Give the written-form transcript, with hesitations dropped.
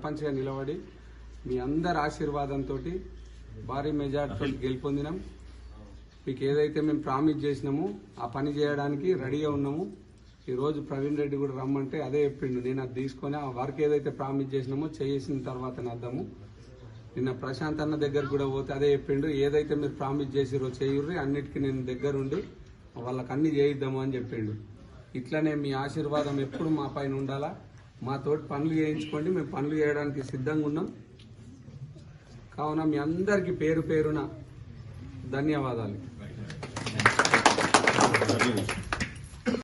సర్పంచ్గా నిలబడి మీ అందరి ఆశీర్వాదంతో భారీ మెజార్టీతో గెలుపొందినాం. మీకు ఏదైతే మేము ప్రామిస్ చేసినామో ఆ పని చేయడానికి రెడీగా ఉన్నాము. ఈరోజు ప్రవీణ్ రెడ్డి కూడా రమ్మంటే అదే చెప్పిండు. నేను అది తీసుకొని ఆ వర్క్ ఏదైతే ప్రామిస్ చేసినామో చేసిన తర్వాత అర్థము. నిన్న ప్రశాంత్ అన్న దగ్గర కూడా పోతే అదే చెప్పిండు. ఏదైతే మీరు ప్రామిస్ చేసిరో చేయుర్రి, అన్నిటికీ నేను దగ్గరుండి వాళ్ళకి అన్ని చేయిద్దాము అని చెప్పిండు. ఇట్లనే మీ ఆశీర్వాదం ఎప్పుడు మా పైన ఉండాలా. మాతోటి పనులు చేయించుకోండి, మేము పనులు చేయడానికి సిద్ధంగా ఉన్నాం. కావున మీ అందరికీ పేరు పేరున ధన్యవాదాలు.